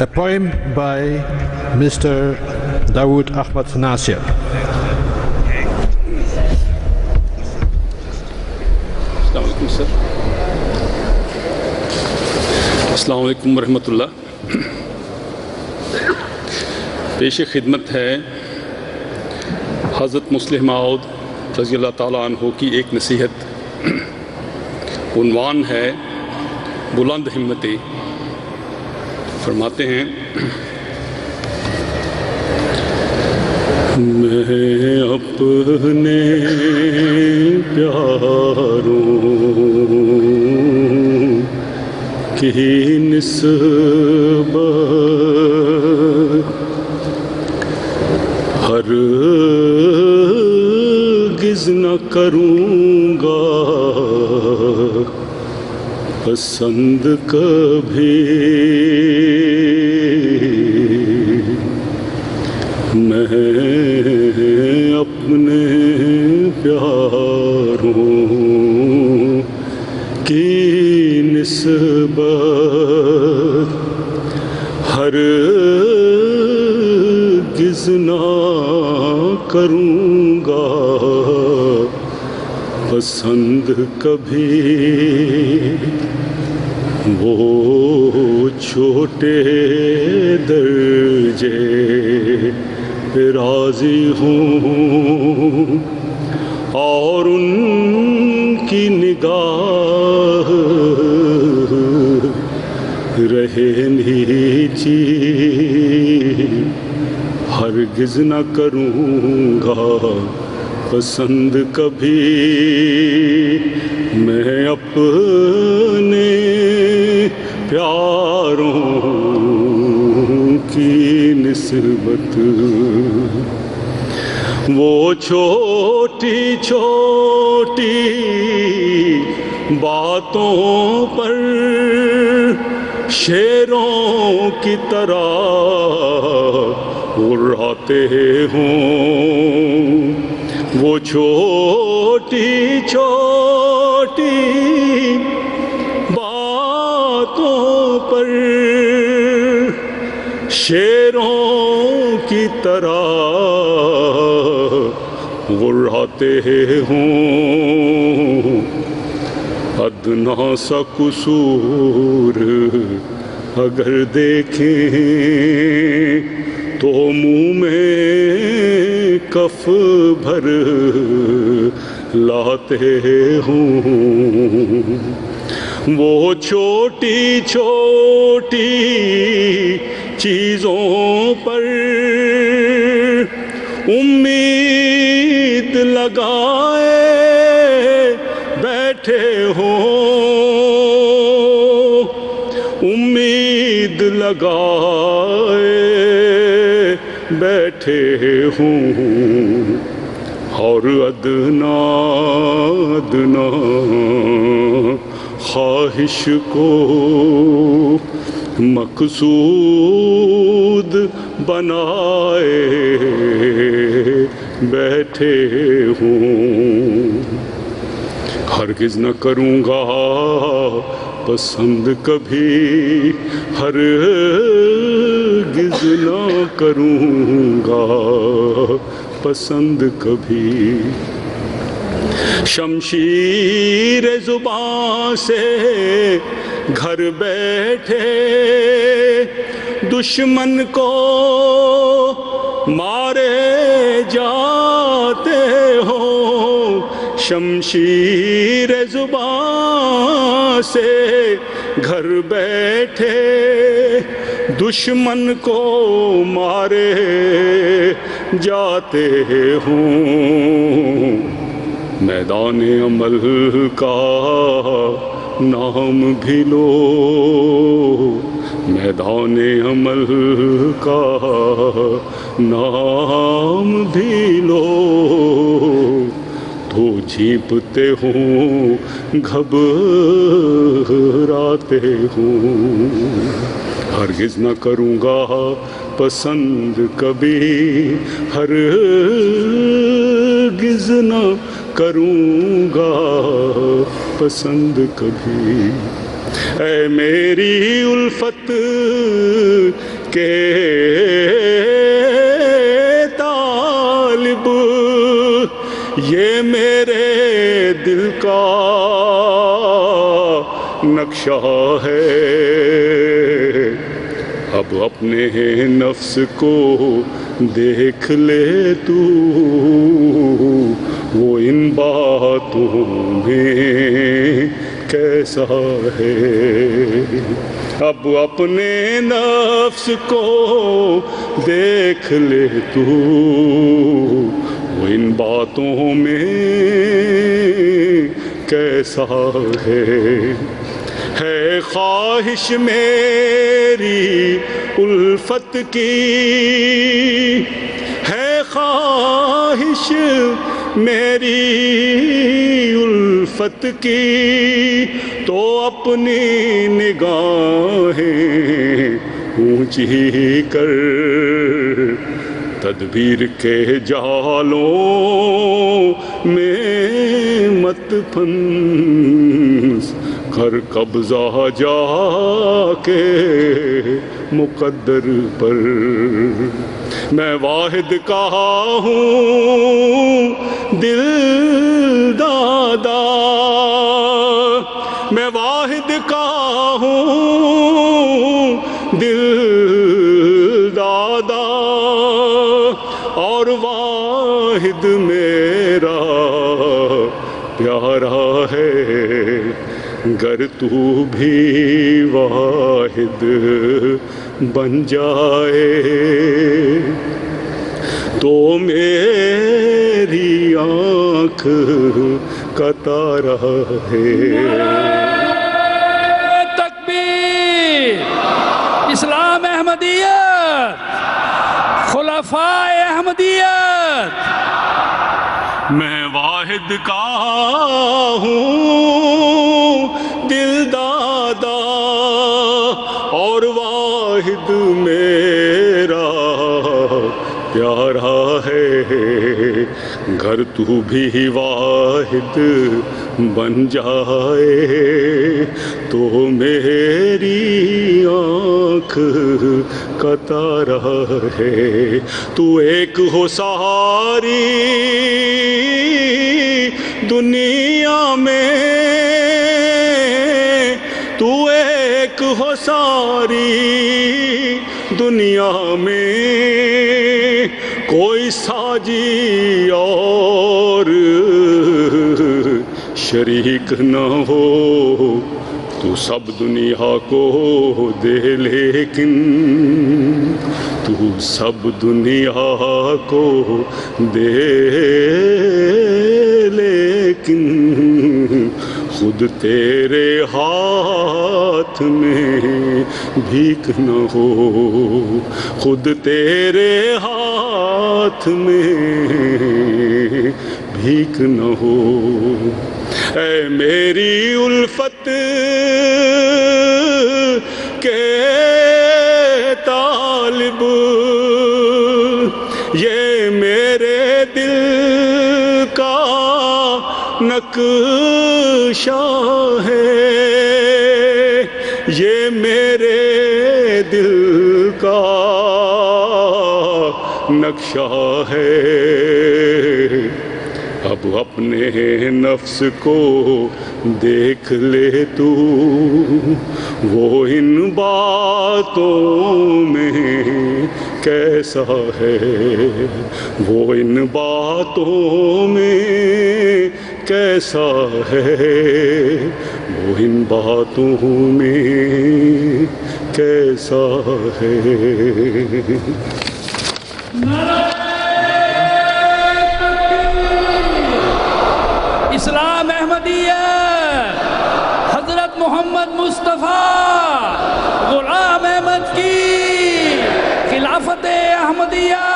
A poem by Mr. Dawood Ahmad Nasir. السلام علیکم ورحمۃ اللہ. پیش خدمت ہے حضرت مسلم موعود رضی اللہ تعالیٰ عنہ کی ایک نصیحت. عنوان ہے بلند ہمتیں. فرماتے ہیں میں اپنے پیاروں کی نسبت ہرگز نہ کروں گا پسند کبھی. میں اپنے پیاروں کی نسبت ہرگز نہ کروں گا پسند کبھی. وہ چھوٹے درجے پہ راضی ہوں اور ان کی نگاہ رہے نیچی. ہرگز نہ کروں گا پسند کبھی. میں اپنے پیاروں کی نسبت وہ چھوٹی چھوٹی باتوں پر شیروں کی طرح اڑاتے ہوں. وہ چھوٹی چھوٹی باتوں پر شیروں کی طرح اڑاتے ہوں. ادنا سا قصور اگر دیکھیں تو منہ میں کف بھر لاتے ہوں. وہ چھوٹی چھوٹی چیزوں پر امید لگائے بیٹھے ہوں. امید لگائے بیٹھے ہوں اور ادنا ادنا خواہش کو مقصود بنائے بیٹھے ہوں. ہرگز نہ کروں گا پسند کبھی. ہرگز نہ کروں گا پسند کبھی. شمشیر زباں سے گھر بیٹھے دشمن کو مارے جاتے ہو. شمشیر زباں سے گھر بیٹھے دشمن کو مارے جاتے ہوں. میدان عمل کا نام بھی لو. میدان عمل کا نام بھی لو تو جھیپتے ہوں گھبراتے ہوں. ہرگز نہ کروں گا پسند کبھی. ہرگز نہ کروں گا پسند کبھی. اے میری الفت کے طالب، یہ میرے دل کا نقشہ ہے، اب اپنے نفس کو دیکھ لے تو، وہ ان باتوں میں کیسا ہے، اب اپنے نفس کو دیکھ لے تو، وہ ان باتوں میں کیسا ہے خواہش میری الفت کی، ہے خواہش میری الفت کی، تو اپنی نگاہیں اونچی کر، تدبیر کے جالوں میں مت پھنس، کر قبضہ جا کے مقدر پر، میں واحد کہا ہوں دل دادا، میں واحد کہا ہوں دل دادا، اور واحد میرا پیارا ہے، گر تو بھی واحد بن جائے تو میری آنکھ کا تارا ہے۔ تکبیر! اسلام احمدیت، خلفاء احمدیت، میں واحد کا ہوں دل دادا، اور واحد میرا پیارا ہے، گھر تو بھی واحد بن جائے تو میری آنکھ کا تارا ہے، تو ایک ہو ساری دنیا میں، تو ایک ہو ساری دنیا میں، کوئی ساجی اور شریک نہ ہو، تو سب دنیا کو دے، لیکن تو سب دنیا کو دے، لیکن خود تیرے ہاتھ میں بھیک نہ ہو، خود تیرے ہاتھ میں بھیک نہ ہو، اے میری الفت کے طالب، یہ میرے دل کا نقشہ ہے، یہ میرے دل کا نقشہ ہے، اب اپنے نفس کو دیکھ لے تو، وہ ان باتوں میں کیسا ہے، وہ ان باتوں میں کیسا ہے، وہ ان باتوں میں کیسا ہے۔ اسلام احمدیت، حضرت محمد مصطفیٰ غلام احمد کی خلافت احمدیہ